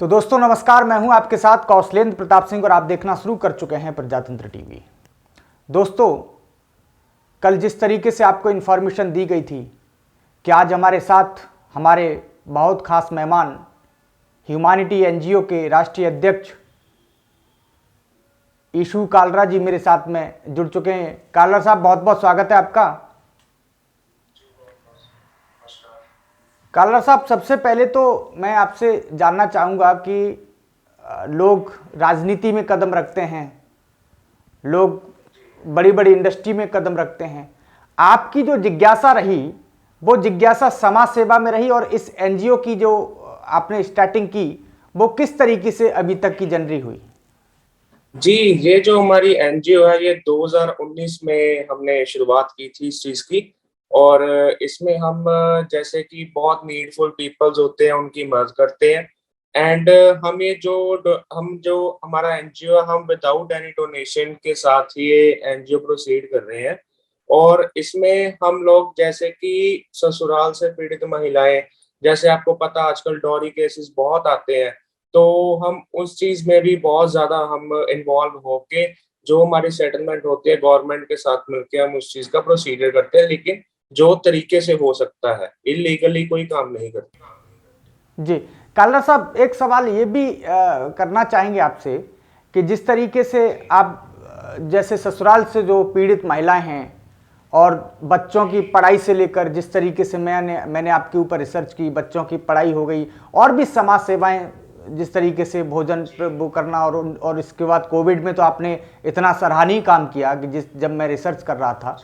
तो दोस्तों नमस्कार, मैं हूं आपके साथ कौशलेंद्र प्रताप सिंह और आप देखना शुरू कर चुके हैं प्रजातंत्र टीवी। दोस्तों, कल जिस तरीके से आपको इन्फॉर्मेशन दी गई थी कि आज हमारे साथ हमारे बहुत खास मेहमान ह्यूमैनिटी एनजीओ के राष्ट्रीय अध्यक्ष ईशू कालरा जी मेरे साथ में जुड़ चुके हैं। कालरा साहब, बहुत बहुत स्वागत है आपका। कालरा साहब, सबसे पहले तो मैं आपसे जानना चाहूँगा कि लोग राजनीति में कदम रखते हैं, लोग बड़ी बड़ी इंडस्ट्री में कदम रखते हैं। आपकी जो जिज्ञासा रही वो जिज्ञासा समाज सेवा में रही, और इस एनजीओ की जो आपने स्टार्टिंग की वो किस तरीके से अभी तक की जनरी हुई? जी, ये जो हमारी एनजीओ है ये 2019 में हमने शुरुआत की थी इस चीज की। और इसमें हम जैसे कि बहुत नीडफुल पीपल्स होते हैं उनकी मदद करते हैं। एंड हम ये जो हमारा एनजीओ है, हम विदाउट एनी डोनेशन के साथ ही ये एनजीओ प्रोसीड कर रहे हैं। और इसमें हम लोग जैसे कि ससुराल से पीड़ित महिलाएं, जैसे आपको पता आजकल डॉरी केसेस बहुत आते हैं, तो हम उस चीज में भी बहुत ज्यादा हम इन्वॉल्व होके जो हमारी सेटलमेंट होती है गवर्नमेंट के साथ मिलके हम उस चीज का प्रोसीजर करते हैं, लेकिन जो तरीके से हो सकता है, इलीगली कोई काम नहीं करते। जी कालरा साहब, एक सवाल ये भी करना चाहेंगे आपसे कि जिस तरीके से आप जैसे ससुराल से जो पीड़ित महिलाएं हैं और बच्चों की पढ़ाई से लेकर, जिस तरीके से मैंने आपके ऊपर रिसर्च की, बच्चों की पढ़ाई हो गई और भी समाज सेवाएं, जिस तरीके से भोजन वो करना, और इसके बाद कोविड में तो आपने इतना सराहनीय काम किया कि जब मैं रिसर्च कर रहा था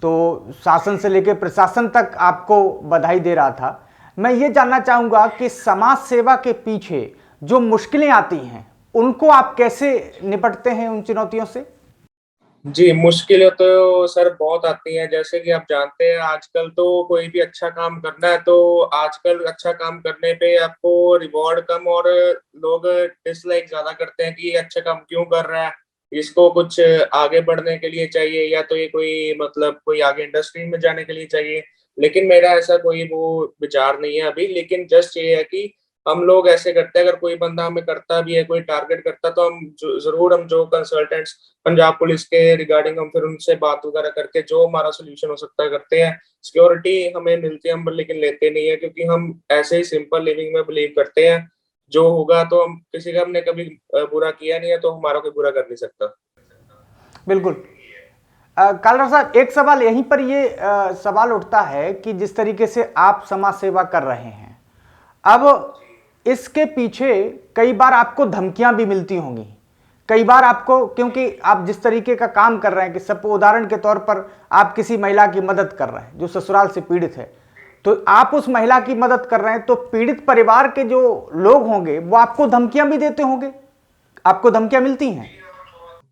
तो शासन से लेकर प्रशासन तक आपको बधाई दे रहा था। मैं ये जानना चाहूँगा कि समाज सेवा के पीछे जो मुश्किलें आती हैं उनको आप कैसे निपटते हैं, उन चुनौतियों से? जी, मुश्किलें तो सर बहुत आती हैं। जैसे कि आप जानते हैं आजकल तो कोई भी अच्छा काम करना है तो आजकल अच्छा काम करने पे आपको रिवॉर्ड कम, और लोग डिसलाइक ज्यादा करते हैं कि ये अच्छा काम क्यों कर रहा है, इसको कुछ आगे बढ़ने के लिए चाहिए, या तो ये कोई मतलब कोई आगे इंडस्ट्री में जाने के लिए चाहिए। लेकिन मेरा ऐसा कोई वो विचार नहीं है अभी। लेकिन जस्ट ये है कि हम लोग ऐसे करते हैं, अगर कोई बंदा हमें करता भी है, कोई टारगेट करता, तो हम जरूर हम जो कंसल्टेंट्स पंजाब पुलिस के रिगार्डिंग हम फिर उनसे बात वगैरह करके जो हमारा सोल्यूशन हो सकता है करते हैं। सिक्योरिटी हमें मिलती है हम लेकिन लेते नहीं है, क्योंकि हम ऐसे ही सिंपल लिविंग में बिलीव करते हैं। जो होगा तो हम किसी का हमने कभी बुरा किया नहीं है, तो हमारा कोई बुरा कर नहीं सकता। बिल्कुल। कालरा साहब, एक सवाल यहीं पर ये सवाल उठता है कि जिस तरीके से आप समाज सेवा कर रहे हैं, अब इसके पीछे कई बार आपको धमकियां भी मिलती होंगी, कई बार आपको, क्योंकि आप जिस तरीके का काम कर रहे हैं कि सब उदाहरण के तौर पर आप किसी महिला की मदद कर रहे हैं जो ससुराल से पीड़ित है, तो आप उस महिला की मदद कर रहे हैं तो पीड़ित परिवार के जो लोग होंगे वो आपको धमकियां भी देते होंगे, आपको धमकियां मिलती हैं?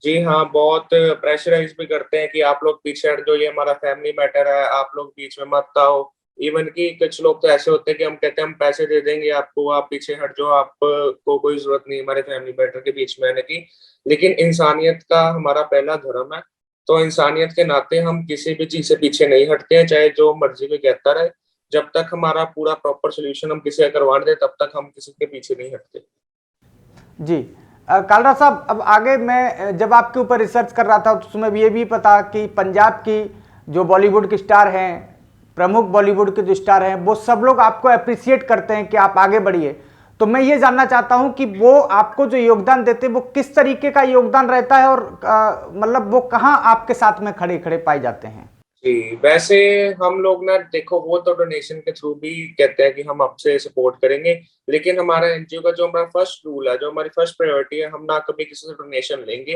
जी हाँ, बहुत प्रेशराइज भी करते हैं कि आप लोग पीछे हट जाओ, ये हमारा फैमिली मैटर है, आप लोग बीच में मत आओ। इवन कि कुछ लोग तो ऐसे होते हैं कि हम कहते हैं हम पैसे दे देंगे आपको, आप पीछे हट जाओ, आपको कोई जरूरत नहीं हमारे फैमिली मैटर के बीच में आने की। लेकिन इंसानियत का हमारा पहला धर्म है, तो इंसानियत के नाते हम किसी भी चीज से पीछे नहीं हटते हैं, चाहे जो मर्जी कोई कहता रहे। जब तक हमारा पूरा प्रॉपर सोल्यूशन हम किसी का करवा दे तब तक हम किसी के पीछे नहीं हटते। जी कालरा साहब, अब आगे मैं जब आपके ऊपर रिसर्च कर रहा था तो उसमें भी ये भी पता कि पंजाब की जो बॉलीवुड के स्टार हैं, प्रमुख बॉलीवुड के जो स्टार हैं, वो सब लोग आपको अप्रिसिएट करते हैं कि आप आगे बढ़िए। तो मैं ये जानना चाहता हूं कि वो आपको जो योगदान देते हैं वो किस तरीके का योगदान रहता है, और मतलब वो कहाँ आपके साथ में खड़े खड़े पाए जाते हैं? जी, वैसे हम लोग ना देखो, वो तो डोनेशन के थ्रू भी कहते हैं कि हम आपसे सपोर्ट करेंगे। लेकिन हमारा एनजीओ का जो हमारा फर्स्ट रूल है, जो हमारी फर्स्ट प्रायोरिटी है, हम ना कभी किसी से डोनेशन लेंगे,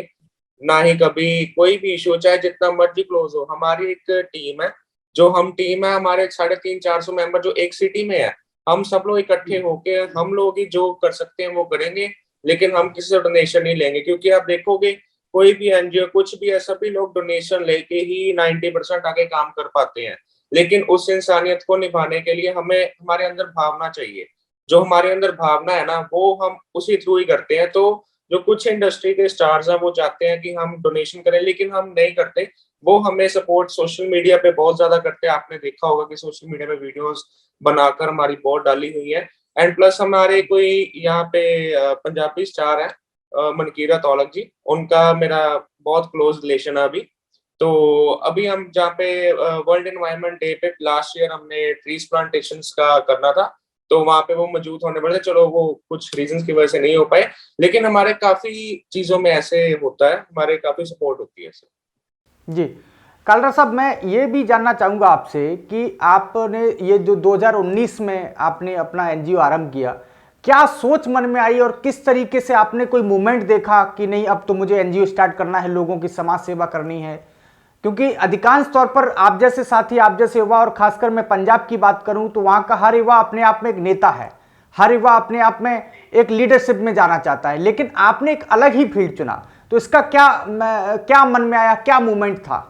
ना ही कभी कोई भी इशू चाहे जितना मर्जी क्लोज हो। हमारी एक टीम है, जो हम टीम है हमारे 350-400 मेंबर जो एक सिटी में है, हम सब लोग इकट्ठे होके हम लोग ही जो कर सकते हैं वो करेंगे। लेकिन हम किसी से डोनेशन नहीं लेंगे, क्योंकि आप देखोगे कोई भी एनजीओ कुछ भी है, सभी लोग डोनेशन लेके ही 90% आगे काम कर पाते हैं। लेकिन उस इंसानियत को निभाने के लिए हमें हमारे अंदर भावना चाहिए। जो हमारे अंदर भावना है ना, वो हम उसी थ्रू ही करते हैं। तो जो कुछ इंडस्ट्री के स्टार्स हैं वो चाहते हैं कि हम डोनेशन करें, लेकिन हम नहीं करते। वो हमें सपोर्ट सोशल मीडिया पे बहुत ज्यादा करते हैं। आपने देखा होगा कि सोशल मीडिया पे वीडियोस बनाकर हमारी बहुत डाली हुई है। एंड प्लस हमारे कोई यहाँ पे पंजाबी स्टार है, मनकीरत तौलक जी, उनका मेरा बहुत क्लोज रिलेशन है अभी। तो अभी हम जहाँ पे वर्ल्ड एनवायरनमेंट डे पे लास्ट ईयर हमने ट्रीज प्लांटेशंस का करना था, तो वहां पे वो मौजूद होने पड़े। चलो वो कुछ रीजंस की वजह से नहीं हो पाए, लेकिन हमारे काफी चीजों में ऐसे होता है, हमारे काफी सपोर्ट होती है। जी कालरा साहब, मैं ये भी जानना चाहूँगा आपसे कि आपने ये जो 2019 में आपने अपना एनजीओ आरंभ किया, क्या सोच मन में आई और किस तरीके से आपने कोई मूवमेंट देखा कि नहीं अब तो मुझे एनजीओ स्टार्ट करना है, लोगों की समाज सेवा करनी है? क्योंकि अधिकांश तौर पर आप जैसे साथी, आप जैसे युवा, और खासकर मैं पंजाब की बात करूं तो वहां का हर युवा अपने आप में एक नेता है, हर युवा अपने आप में एक लीडरशिप में जाना चाहता है, लेकिन आपने एक अलग ही फील्ड चुना, तो इसका क्या मन में आया, क्या मूवमेंट था?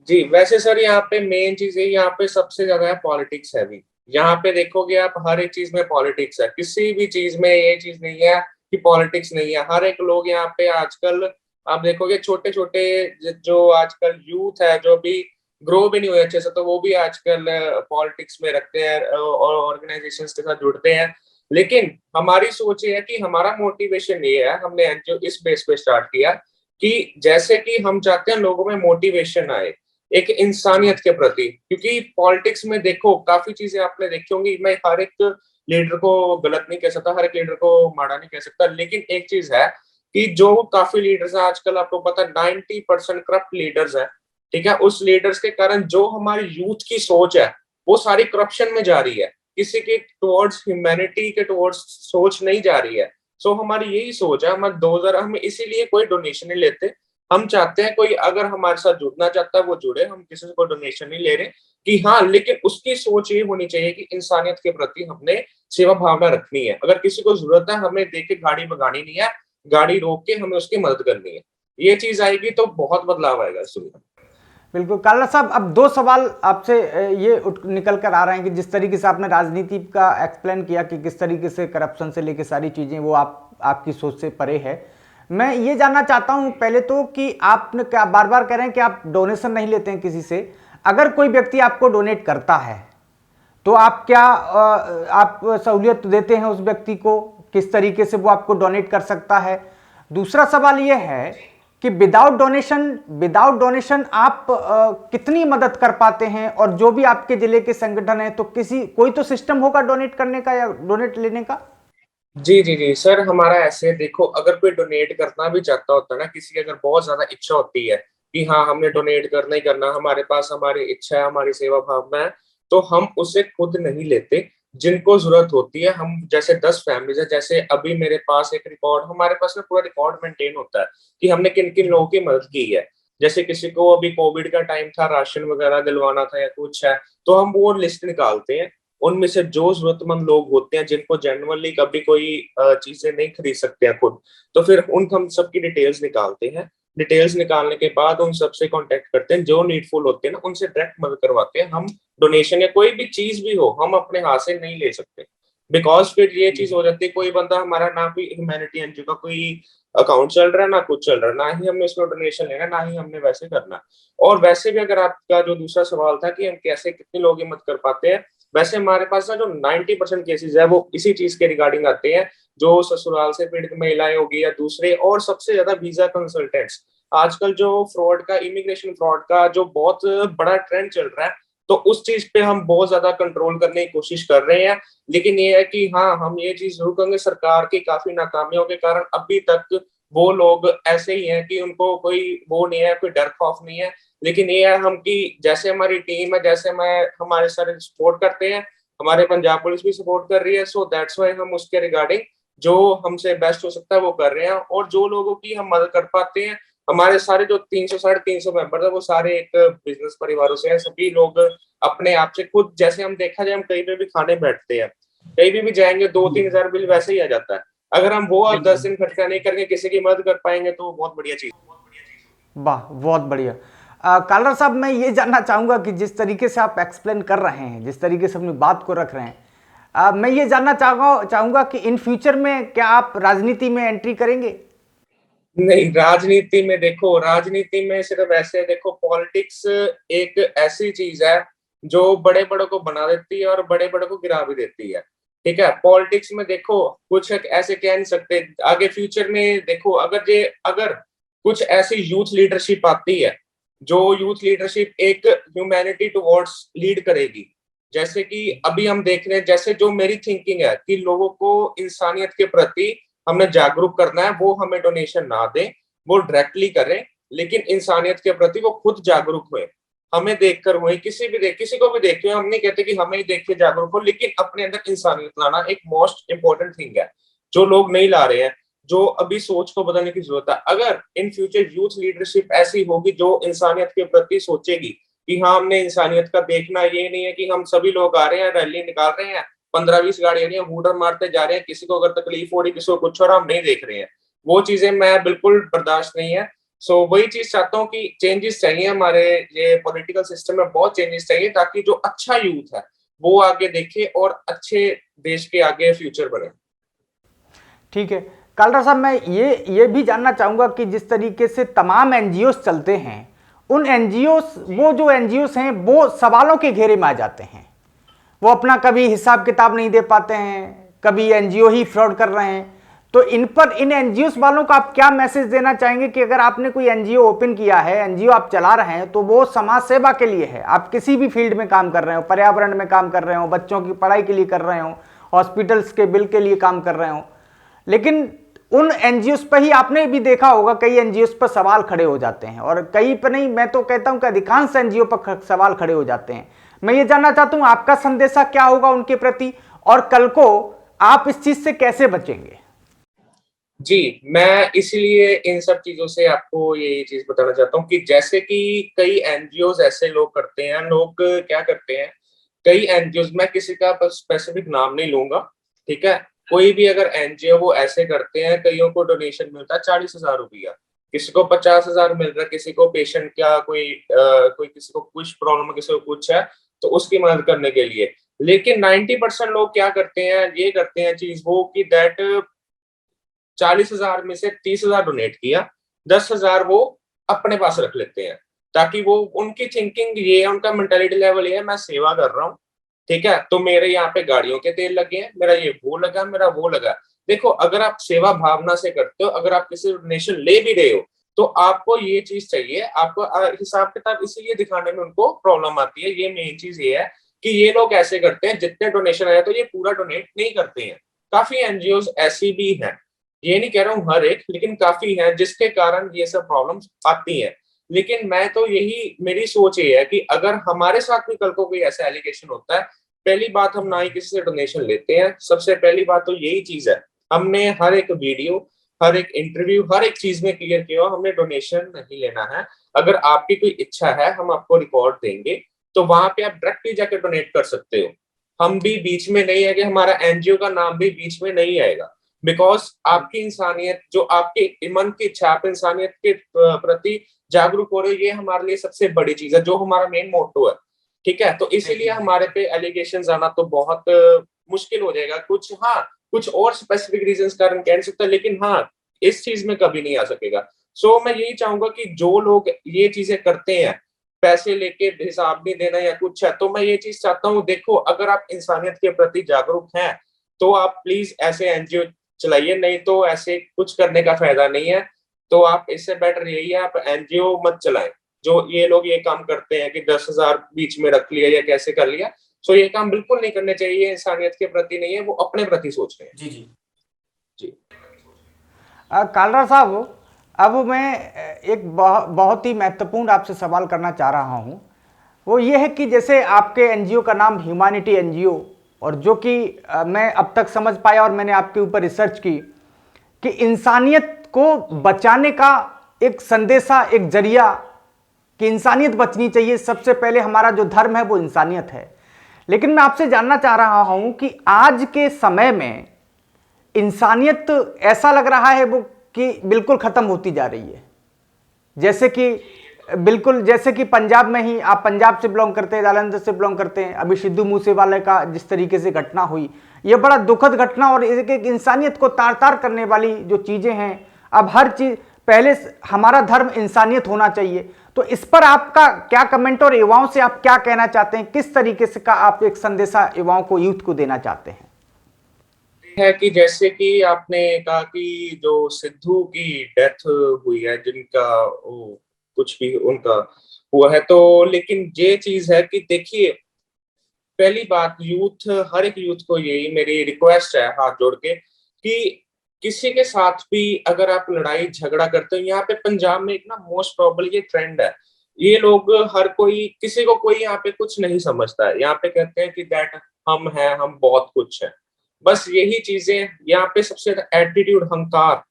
जी वैसे सर, यहाँ पे मेन चीज है, यहाँ पे सबसे ज्यादा है पॉलिटिक्स है भी। यहाँ पे देखोगे आप, हर एक चीज में पॉलिटिक्स है, किसी भी चीज में ये चीज नहीं है कि पॉलिटिक्स नहीं है। हर एक लोग यहाँ पे आजकल आप देखोगे, छोटे छोटे जो आजकल यूथ है जो भी ग्रो भी नहीं हुए अच्छे से, तो वो भी आजकल पॉलिटिक्स में रखते हैं और ऑर्गेनाइजेशंस के साथ जुड़ते हैं। लेकिन हमारी सोच ये है कि हमारा मोटिवेशन ये है, हमने एनजीओ इस बेस पे स्टार्ट किया कि जैसे कि हम चाहते हैं लोगों में मोटिवेशन आए एक इंसानियत के प्रति। क्योंकि पॉलिटिक्स में देखो काफी चीजें आपने देखी होंगी, मैं हर एक लीडर को गलत नहीं कह सकता, हर एक लीडर को माड़ा नहीं कह सकता, लेकिन एक चीज है कि जो काफी लीडर्स हैं आजकल, आपको पता है 90% करप्ट लीडर्स हैं। ठीक है, उस लीडर्स के कारण जो हमारी यूथ की सोच है वो सारी करप्शन में जा रही है, किसी के टुवर्ड्स ह्यूमैनिटी के टुवर्ड्स सोच नहीं जा रही है। सो हमारी यही सोच है, हमारे 2000 हम इसीलिए कोई डोनेशन नहीं लेते। हम चाहते हैं कोई अगर हमारे साथ जुड़ना चाहता है वो जुड़े, हम किसी को डोनेशन नहीं ले रहे कि हाँ, लेकिन उसकी सोच ये होनी चाहिए कि इंसानियत के प्रति हमने सेवा भावना रखनी है। अगर किसी को जरूरत है, हमें देख के गाड़ी भगानी नहीं है, गाड़ी रोक के हमें उसकी मदद करनी है। ये चीज आएगी तो बहुत बदलाव आएगा इस दुनिया में। बिल्कुल काला साहब, अब दो सवाल आपसे ये उठ निकल कर आ रहे हैं कि जिस तरीके से आपने राजनीति का एक्सप्लेन किया कि किस तरीके से करप्शन से लेके सारी चीज़ें वो आपकी सोच से परे है, मैं ये जानना चाहता हूं पहले तो कि आपने क्या बार बार कह रहे हैं कि आप डोनेशन नहीं लेते हैं किसी से, अगर कोई व्यक्ति आपको डोनेट करता है तो आप क्या आप सहूलियत देते हैं उस व्यक्ति को, किस तरीके से वो आपको डोनेट कर सकता है? दूसरा सवाल ये है कि विदाउट डोनेशन आप कितनी मदद कर पाते हैं, और जो भी आपके जिले के संगठन है तो कोई तो सिस्टम होगा डोनेट करने का या डोनेट लेने का? जी जी जी सर, हमारा ऐसे देखो, अगर कोई डोनेट करना भी चाहता होता है ना, किसी की अगर बहुत ज्यादा इच्छा होती है कि हाँ हमने डोनेट करना ही करना, हमारे पास हमारी इच्छा है, हमारी सेवा भावना है, तो हम उसे खुद नहीं लेते। जिनको जरूरत होती है, हम जैसे 10 फैमिलीज है, जैसे अभी मेरे पास एक रिकॉर्ड, हमारे पास ना पूरा रिकॉर्ड मेंटेन होता है कि हमने किन किन लोगों की मदद की है। जैसे किसी को अभी कोविड का टाइम था, राशन वगैरह दिलवाना था या कुछ है, तो हम वो लिस्ट निकालते हैं। उनमें से जो जरूरतमंद लोग होते हैं, जिनको जेन्युइनली कभी कोई चीजें नहीं खरीद सकते हैं खुद, तो फिर उन हम सबकी डिटेल्स निकालते हैं। डिटेल्स निकालने के बाद उन सबसे कांटेक्ट करते हैं, जो नीडफुल होते हैं ना उनसे डायरेक्ट मदद करवाते हैं। हम डोनेशन या कोई भी चीज भी हो, हम अपने हाथ से नहीं ले सकते, बिकॉज फिर ये चीज हो जाती है, कोई बंदा हमारा ना कोई ह्यूमैनिटी एनजीओ का कोई अकाउंट चल रहा है, ना कुछ चल रहा है, ना ही हमने उसमें डोनेशन लेना, ना ही हमने वैसे करना। और वैसे भी अगर आपका जो दूसरा सवाल था कि हम कैसे कितने लोग हिम्मत कर पाते हैं, वैसे हमारे पास ना जो 90% केसेस है वो इसी चीज के रिगार्डिंग आते हैं, जो ससुराल से पीड़ित महिलाएं होगी या दूसरे, और सबसे ज्यादा वीजा कंसल्टेंट्स। आजकल जो फ्रॉड का, इमिग्रेशन फ्रॉड का जो बहुत बड़ा ट्रेंड चल रहा है, तो उस चीज पे हम बहुत ज्यादा कंट्रोल करने की कोशिश कर रहे हैं। लेकिन ये है कि हाँ, हम ये चीज जरूर करेंगे, सरकार की काफी नाकामियों के कारण अभी तक वो लोग ऐसे ही हैं कि उनको कोई वो नहीं है, कोई डर खौफ नहीं है। लेकिन ये है हम कि जैसे हमारी टीम है, जैसे हमारे सारे सपोर्ट करते हैं, हमारे पंजाब पुलिस भी सपोर्ट कर रही है, सो दैट्स वाई हम उसके रिगार्डिंग जो हमसे बेस्ट हो सकता है वो कर रहे हैं। और जो लोगों की हम मदद कर पाते हैं, हमारे सारे जो 300 350 मेंबर है वो सारे एक बिजनेस परिवारों से हैं। सभी लोग अपने आप से खुद, जैसे हम देखा जाए, हम कहीं पे भी खाने बैठते हैं, कहीं भी जाएंगे, 2-3 हजार बिल वैसे ही आ जाता है। अगर हम वो 10 दिन खर्चा नहीं करके किसी की मदद कर पाएंगे तो बहुत बढ़िया चीज। वाह, बहुत बढ़िया। कालरा साहब, मैं ये जानना चाहूँगा कि जिस तरीके से आप एक्सप्लेन कर रहे हैं, जिस तरीके से अपनी बात को रख रहे हैं, मैं ये जानना चाहूँगा कि इन फ्यूचर में क्या आप राजनीति में एंट्री करेंगे? नहीं, राजनीति में देखो, राजनीति में सिर्फ ऐसे देखो, पॉलिटिक्स एक ऐसी चीज है जो बड़े बड़ों को बना देती है और बड़े बड़ों को गिरा भी देती है। ठीक है, पॉलिटिक्स में देखो कुछ ऐसे कह नहीं सकते, आगे फ्यूचर में देखो अगर कुछ ऐसी यूथ लीडरशिप आती है जो यूथ लीडरशिप एक ह्यूमैनिटी टुवर्ड्स लीड करेगी, जैसे कि अभी हम देख रहे हैं, जैसे जो मेरी थिंकिंग है कि लोगों को इंसानियत के प्रति हमने जागरूक करना है, वो हमें डोनेशन ना दें, वो डायरेक्टली करें, लेकिन इंसानियत के प्रति वो खुद जागरूक हुए, हमें देखकर हुए, किसी को भी देखते हुए, हम नहीं कहते कि हमें ही देख के जागरूक हो, लेकिन अपने अंदर इंसानियत लाना एक मोस्ट इंपॉर्टेंट थिंग है जो लोग नहीं ला रहे हैं, जो अभी सोच को बदलने की जरूरत है। अगर इन फ्यूचर यूथ लीडरशिप ऐसी होगी जो इंसानियत के प्रति सोचेगी कि हाँ हमने इंसानियत का देखना, ये नहीं है कि हम सभी लोग आ रहे हैं, रैली निकाल रहे हैं, 15-20 गाड़ी आ रही है, हुडर मारते जा रहे हैं, किसी को अगर तकलीफ हो रही, किसी को कुछ हो रहा, हम नहीं देख रहे हैं, वो चीजें मैं बिल्कुल बर्दाश्त नहीं है। सो वही चीज चाहता हूँ कि चेंजेस चाहिए, हमारे ये पॉलिटिकल सिस्टम में बहुत चेंजेस चाहिए, ताकि जो अच्छा यूथ है वो आगे देखे और अच्छे देश के आगे फ्यूचर बने। ठीक है कालरा साहब, मैं ये भी जानना चाहूँगा कि जिस तरीके से तमाम एनजीओस चलते हैं, उन एनजीओस, वो जो एनजीओस हैं वो सवालों के घेरे में आ जाते हैं, वो अपना कभी हिसाब किताब नहीं दे पाते हैं, कभी एनजीओ ही फ्रॉड कर रहे हैं। तो इन एनजीओस वालों को आप क्या मैसेज देना चाहेंगे कि अगर आपने कोई एनजीओ ओपन किया है, एनजीओ आप चला रहे हैं, तो वो समाज सेवा के लिए है, आप किसी भी फील्ड में काम कर रहे हो, पर्यावरण में काम कर रहे हो, बच्चों की पढ़ाई के लिए कर रहे हो, हॉस्पिटल्स के बिल के लिए काम कर रहे हो, लेकिन उन एनजीओस पर ही आपने भी देखा होगा कई एनजीओस पर सवाल खड़े हो जाते हैं, और कई पर नहीं, मैं तो कहता हूं कि अधिकांश एनजीओ पर सवाल खड़े हो जाते हैं। मैं ये जानना चाहता हूं आपका संदेशा क्या होगा उनके प्रति, और कल को आप इस चीज से कैसे बचेंगे? जी, मैं इसीलिए इन सब चीजों से आपको ये चीज बताना चाहता हूँ कि जैसे कि कई एनजीओ ऐसे लोग करते हैं, लोग क्या करते हैं, कई एनजीओ, मैं किसी का स्पेसिफिक नाम नहीं लूंगा, ठीक है, कोई भी अगर एनजीओ वो ऐसे करते हैं, कईयों को डोनेशन मिलता है 40,000 रुपया, किसी को 50,000 मिल रहा है, किसी को पेशेंट क्या कोई किसी को कुछ प्रॉब्लम है, किसी को कुछ है, तो उसकी मदद करने के लिए। लेकिन 90% लोग क्या करते हैं, ये करते हैं चीज वो कि दैट 40,000 में से 30,000 डोनेट किया, 10,000 वो अपने पास रख लेते हैं, ताकि वो, उनकी थिंकिंग ये है, उनका मेंटालिटी लेवल ये है, मैं सेवा कर रहा हूँ, ठीक है, तो मेरे यहाँ पे गाड़ियों के तेल लगे हैं, मेरा ये वो लगा, मेरा वो लगा। देखो, अगर आप सेवा भावना से करते हो, अगर आप किसी डोनेशन ले भी रहे हो, तो आपको ये चीज चाहिए, आपको हिसाब किताब इसीलिए दिखाने में उनको प्रॉब्लम आती है। ये मेन चीज ये है कि ये लोग ऐसे करते हैं, जितने डोनेशन आए तो ये पूरा डोनेट नहीं करते हैं। काफी एनजीओ ऐसी भी हैं, ये नहीं कह रहा हूँ हर एक, लेकिन काफी है, जिसके कारण ये सब प्रॉब्लम्स आती हैं। लेकिन मैं तो यही, मेरी सोच ये है कि अगर हमारे साथ भी कल को कोई ऐसा एलिगेशन होता है, पहली बात, हम ना ही किसी से डोनेशन लेते हैं, सबसे पहली बात तो यही चीज है, हमने हर एक वीडियो, हर एक इंटरव्यू, हर एक चीज में क्लियर किया, हमने डोनेशन नहीं लेना है। अगर आपकी कोई इच्छा है, हम आपको रिकॉर्ड देंगे, तो वहां पे आप डायरेक्टली जाकर डोनेट कर सकते हो, हम भी बीच में नहीं है, कि हमारा एनजीओ का नाम भी बीच में नहीं आएगा, बिकॉज आपकी इंसानियत, जो आपके मन की इच्छा, आप इंसानियत के प्रति जागरूक हो रहे हो, ये हमारे लिए सबसे बड़ी चीज है, जो हमारा मेन मोटो है, ठीक है। तो इसीलिए हमारे पे एलिगेशन आना तो बहुत मुश्किल हो जाएगा। कुछ और स्पेसिफिक रीजन कारण कह नहीं सकता, लेकिन हाँ, इस चीज में कभी नहीं आ सकेगा। सो मैं यही चाहूंगा कि जो लोग ये चीजें करते हैं, पैसे लेके हिसाब नहीं देना या कुछ है, तो मैं ये चीज चाहता हूँ, देखो, अगर आप इंसानियत के प्रति जागरूक हैं, तो आप प्लीज ऐसे एनजीओ चलाइए, नहीं तो ऐसे कुछ करने का फायदा नहीं है। तो आप, इससे बेटर यही है, आप एनजीओ मत चलाएं। जो ये लोग ये काम करते हैं कि 10,000 बीच में रख लिया या कैसे कर लिया, सो ये काम बिल्कुल नहीं करने चाहिए, इंसानियत के प्रति नहीं है, वो अपने प्रति सोच रहे हैं। जी जी जी कालरा साहब, अब मैं एक बहुत ही महत्वपूर्ण आपसे सवाल करना चाह रहा हूँ, वो ये है कि जैसे आपके एनजीओ का नाम ह्यूमैनिटी एनजीओ, और जो कि मैं अब तक समझ पाया, और मैंने आपके ऊपर रिसर्च की, कि इंसानियत को बचाने का एक संदेशा, एक जरिया, कि इंसानियत बचनी चाहिए, सबसे पहले हमारा जो धर्म है वो इंसानियत है। लेकिन मैं आपसे जानना चाह रहा हूं कि आज के समय में इंसानियत ऐसा लग रहा है वो कि बिल्कुल खत्म होती जा रही है। जैसे कि पंजाब में ही, आप पंजाब से बिलोंग करते हैं, जालंधर से बिलोंग करते हैं, अभी सिद्धू मूसेवाले का जिस तरीके से घटना हुई, ये बड़ा दुखद घटना, और एक इंसानियत को तार तार करने वाली जो चीज़ें हैं। अब हर चीज़, पहले हमारा धर्म इंसानियत होना चाहिए, तो इस पर आपका क्या कमेंट, और युवाओं से आप क्या कहना चाहते हैं, किस तरीके से का आप एक संदेशा युवाओं को, यूथ को देना चाहते हैं? है कि जैसे कि आपने कहा कि जो सिद्धू की डेथ हुई है, जिनका वो कुछ भी उनका हुआ है, तो लेकिन ये चीज है कि देखिए, पहली बात, यूथ, हर एक यूथ को यही मेरी रिक्वेस्ट है हाथ जोड़ के कि किसी के साथ भी अगर आप लड़ाई झगड़ा करते हो, यहाँ पे पंजाब में एक ना मोस्ट प्रोबेबल ये ट्रेंड है, ये लोग हर कोई, किसी को कोई यहाँ पे कुछ नहीं समझता है, यहाँ पे कहते हैं कि दैट हम हैं, हम बहुत कुछ है, बस यही चीजें यहाँ पे सबसे ज्यादा एटीट्यूड, अहंकार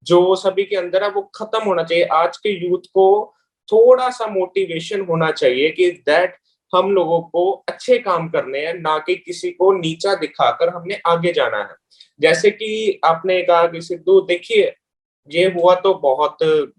जो सभी के अंदर है वो खत्म होना चाहिए। आज के यूथ को थोड़ा सा मोटिवेशन होना चाहिए कि दैट हम लोगों को अच्छे काम करने हैं, ना कि किसी को नीचा दिखाकर हमने आगे जाना है। जैसे कि आपने कहा कि सिद्धू, देखिए ये हुआ तो बहुत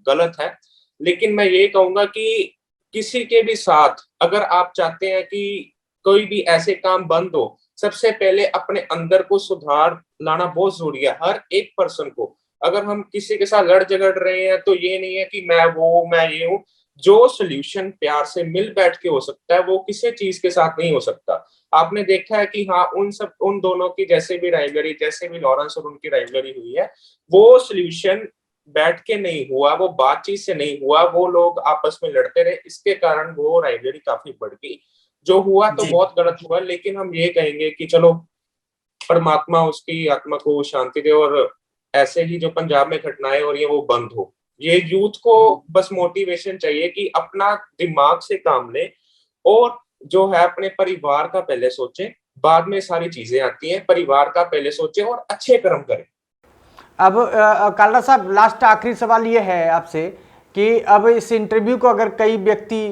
गलत है, लेकिन मैं ये कहूंगा कि किसी के भी साथ अगर आप चाहते हैं कि कोई भी ऐसे काम बंद हो, सबसे पहले अपने अंदर को सुधार लाना बहुत जरूरी है, हर एक पर्सन को। अगर हम किसी के साथ लड़ झगड़ रहे हैं तो ये नहीं है कि मैं वो, मैं ये हूँ। जो सोल्यूशन प्यार से मिल बैठ के हो सकता है वो किसी चीज के साथ नहीं हो सकता। आपने देखा है कि हाँ, उन दोनों की जैसे भी राइवलरी, जैसे भी लॉरेंस और उनकी राइवलरी हुई है, वो सोल्यूशन बैठ के नहीं हुआ, वो बातचीत से नहीं हुआ, वो लोग आपस में लड़ते रहे, इसके कारण वो राइवलरी काफी बढ़ गई। जो हुआ तो जी बहुत गलत हुआ, लेकिन हम ये कहेंगे कि चलो, परमात्मा उसकी आत्मा को शांति दे, और ऐसे ही जो पंजाब में घटनाएं हो रही है वो बंद हो। ये यूथ को बस मोटिवेशन चाहिए कि अपना दिमाग से काम ले, और जो है अपने परिवार का पहले सोचें, बाद में सारी चीजें आती हैं, परिवार का पहले सोचें और अच्छे कर्म करें। अब कालरा साहब, लास्ट आखिरी सवाल ये है आपसे कि अब इस इंटरव्यू को अगर कई व्यक्ति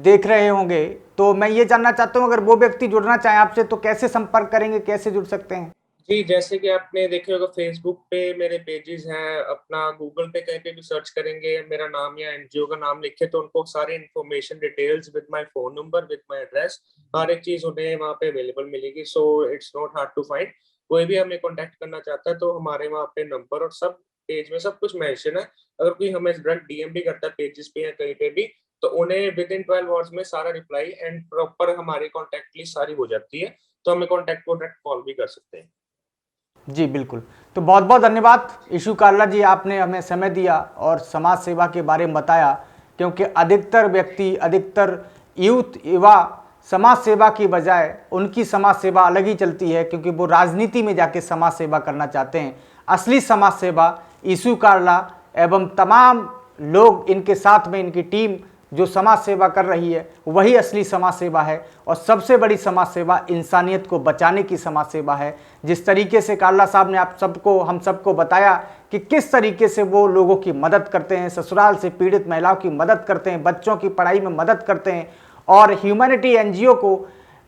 देख रहे होंगे तो मैं ये जानना चाहता हूँ, अगर वो व्यक्ति जुड़ना चाहें आपसे तो कैसे संपर्क करेंगे, कैसे जुड़ सकते हैं? जी, जैसे कि आपने देखे होगा, फेसबुक पे मेरे पेजेस हैं, अपना गूगल पे कहीं पे भी सर्च करेंगे मेरा नाम या एनजीओ का नाम लिखे तो उनको सारी information, details with my phone number, with my address, हर एक चीज उन्हें वहाँ पे अवेलेबल मिलेगी। So it's not hard to find. कोई भी हमें कॉन्टेक्ट करना चाहता है तो हमारे वहाँ पे नंबर और सब पेज में सब कुछ मेंशन है। अगर कोई हमें डायरेक्ट डीएम भी करता है पेजेस पे या कहीं पे भी, तो उन्हें विद इन 12 आवर्स में सारा रिप्लाई एंड प्रॉपर हमारी कॉन्टेक्ट लिस्ट सारी हो जाती है, तो हमें कॉन्टेक्ट को डायरेक्ट कॉल भी कर सकते हैं। जी बिल्कुल। तो बहुत बहुत धन्यवाद ईशू काल्ला जी, आपने हमें समय दिया और समाज सेवा के बारे में बताया, क्योंकि अधिकतर व्यक्ति, अधिकतर यूथ, युवा समाज सेवा की बजाय उनकी समाज सेवा अलग ही चलती है, क्योंकि वो राजनीति में जाके समाज सेवा करना चाहते हैं। असली समाज सेवा ईशू काल्ला एवं तमाम लोग इनके साथ में, इनकी टीम जो समाज सेवा कर रही है, वही असली समाज सेवा है। और सबसे बड़ी समाज सेवा इंसानियत को बचाने की समाज सेवा है। जिस तरीके से काल्ला साहब ने आप सबको, हम सबको बताया कि किस तरीके से वो लोगों की मदद करते हैं, ससुराल से पीड़ित महिलाओं की मदद करते हैं, बच्चों की पढ़ाई में मदद करते हैं, और ह्यूमैनिटी एनजीओ को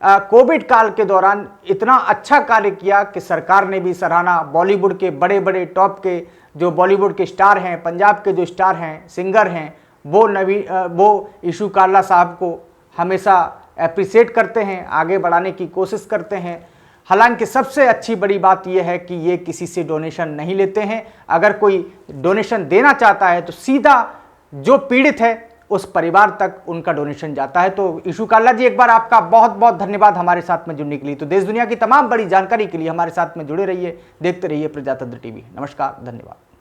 कोविड काल के दौरान इतना अच्छा कार्य किया कि सरकार ने भी सराहना। बॉलीवुड के बड़े बड़े टॉप के जो बॉलीवुड के स्टार हैं, पंजाब के जो स्टार हैं, सिंगर हैं, वो ईशू काल्ला साहब को हमेशा अप्रिशिएट करते हैं, आगे बढ़ाने की कोशिश करते हैं। हालांकि सबसे अच्छी बड़ी बात यह है कि ये किसी से डोनेशन नहीं लेते हैं। अगर कोई डोनेशन देना चाहता है तो सीधा जो पीड़ित है उस परिवार तक उनका डोनेशन जाता है। तो ईशू काल्ला जी, एक बार आपका बहुत बहुत धन्यवाद हमारे साथ में जुड़ने के लिए। तो देश दुनिया की तमाम बड़ी जानकारी के लिए हमारे साथ में जुड़े रहिए, देखते रहिए प्रजातंत्र टीवी। नमस्कार, धन्यवाद।